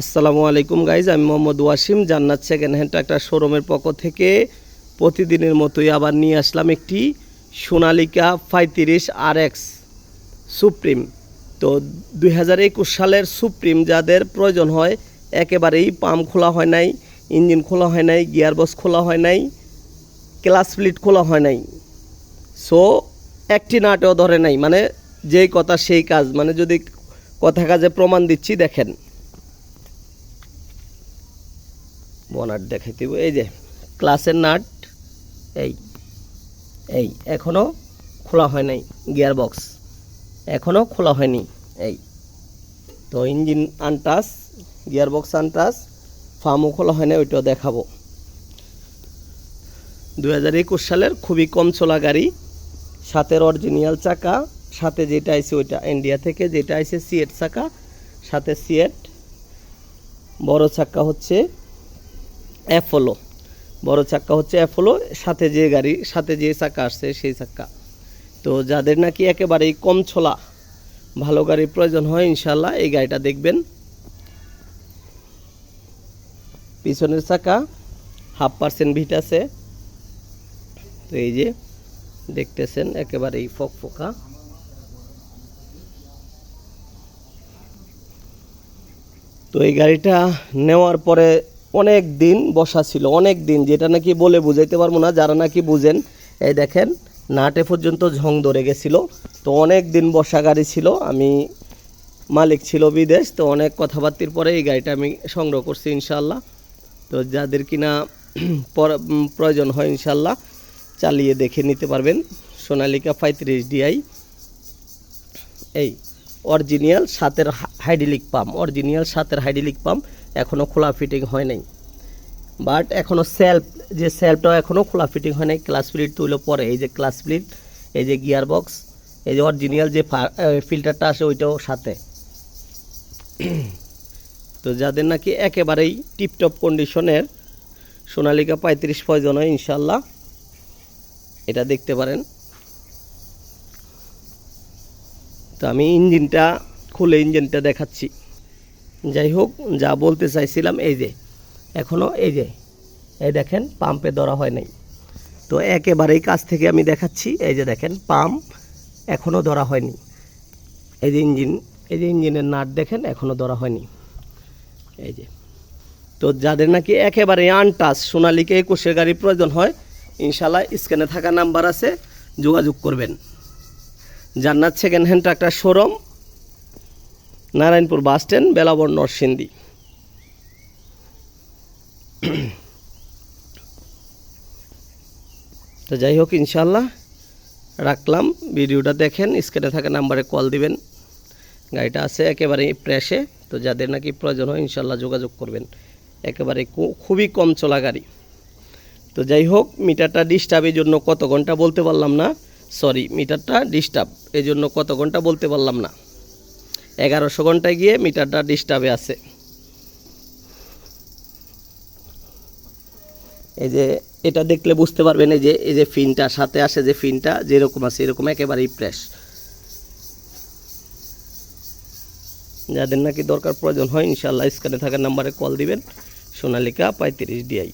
আসসালামু আলাইকুম গাইজ, আমি মোহাম্মদ ওয়াসিম জান্নাত সেকেন্ড হ্যান্ড ট্রাক্টর শোরুমের পক্ষ থেকে প্রতিদিনের মতোই আবার নিয়ে আসলাম একটি সোনালিকা 35 RX সুপ্রিম। তো 2021 সালের সুপ্রিম যাদের প্রয়োজন হয়, একেবারেই পাম্প খোলা হয় নাই, ইঞ্জিন খোলা হয় নাই, গিয়ারবক্স খোলা হয় নাই, ক্লাচ প্লেট খোলা হয় নাই, সো একটি নাটেও ধরে নাই, মানে যেই কথা সেই কাজ, মানে যদি কথা কাজে প্রমাণ দিচ্ছি দেখেন। বনাট দেখাই দিব, এই যে ক্লাসের নাট, এই এই এখনও খোলা হয় নাই, গিয়ার বক্স এখনও খোলা হয়নি, এই তো engine untouch, gear box untouch, ফার্মও খোলা হয় না, ওইটাও দেখাবো। 2021 সালের খুবই কম চলা গাড়ি, সাথের অরিজিনাল চাকা, সাথে যেটা আইছে ওইটা ইন্ডিয়া থেকে, যেটা আইছে সিয়েট চাকা, সাথে সিয়েট, বড় চাকা হচ্ছে অ্যাপোলো, বড় চাক্কা হচ্ছে অ্যাপোলো, সাথে যে গাড়ি সাথে যে চাক্কা আসছে সেই চাক্কা। তো যাদের নাকি একেবারেই কম ছোলা ভালো গাড়ির প্রয়োজন হয়, ইনশাল্লাহ এই গাড়িটা দেখবেন। পিছনের চাকা 0.5% ভিট আছে, তো এই যে দেখতেছেন একেবারেই ফকফকা। তো এই গাড়িটা নেওয়ার পরে অনেক দিন বসা ছিল, অনেক দিন, যেটা নাকি বলে বুঝাইতে পারবো না। যারা নাকি বুঝেন, এই দেখেন নাটে পর্যন্ত ঝং ধরে গেছিলো। তো অনেক দিন বসা গাড়ি ছিল, আমি মালিক ছিল বিদেশ, তো অনেক কথাবার্তির পরে এই গাড়িটা আমি সংগ্রহ করছি ইনশাল্লাহ। তো যাদের কিনা প্রয়োজন হয় ইনশাল্লাহ চালিয়ে দেখে নিতে পারবেন। সোনালিকা 35 DI, এই অরিজিনাল সাতের হাইড্রোলিক পাম্প, অরিজিনাল সাতের হাইড্রোলিক পাম্প, এখনও খোলা ফিটিং হয় নাই, বাট এখনও সেলফ, যে সেলফটাও এখনও খোলা ফিটিং হয় নাই। ক্লাচ প্লেট তুলে পরে, এই যে ক্লাচ প্লেট, এই যে গিয়ার বক্স, এই যে অরিজিনাল যে ফিল্টারটা আসে ওইটাও সাথে। তো যাদের নাকি একেবারেই টিপটপ কন্ডিশনের সোনালিকা 35 প্রয়োজন হয়, ইনশাল্লাহ এটা দেখতে পারেন। তো আমি ইঞ্জিনটা খুলে ইঞ্জিনটা দেখাচ্ছি। যাই হোক, যা বলতে চাইছিলাম, এই যে এখনও এই যে এই দেখেন পাম্পে ধরা হয় নাই। তো একেবারেই কাছ থেকে আমি দেখাচ্ছি, এই যে দেখেন পাম্প এখনও ধরা হয়নি। এই যে ইঞ্জিন, এই যে ইঞ্জিনের নাট দেখেন এখনও ধরা হয়নি, এই যে। তো যাদের নাকি একেবারে আনটাচ সোনালিকা 21 গাড়ির প্রয়োজন হয়, ইনশাল্লাহ স্ক্রিনে থাকা নাম্বার আছে, যোগাযোগ করবেন। Jannat second hand tractor showroom, Narayanpur bus stand, Belabor, Narsingdi. তো যাই হোক, ইনশাল্লাহ রাখলাম, ভিডিওটা দেখেন, স্ক্রিনে থাকা নাম্বারে কল দিবেন। গাড়িটা আছে একেবারে প্রেসে, তো যাদের নাকি প্রয়োজন হয় ইনশাল্লাহ যোগাযোগ করবেন। একেবারে খুবই কম চলা গাড়ি। তো যাই হোক, মিটারটা ডিস্টার্ব, এই জন্য কত ঘন্টা বলতে পারলাম না, সরি, মিটারটা ডিস্টার্ব এই জন্য কত ঘন্টা বলতে পারলাম না। 1100 ঘন্টায় গিয়ে মিটারটা ডিস্টার্বে আছে। এই যে এটা দেখলে বুঝতে পারবেন, এই যে ফিনটা সাথে আসে, যে ফিনটা যেরকম আছে এরকম একেবারেই ফ্রেশ। যাদের নাকি দরকার প্রয়োজন হয়, ইনশাল্লাহ স্ক্রিনে থাকা নাম্বারে কল দিবেন। সোনালিকা 35 DI।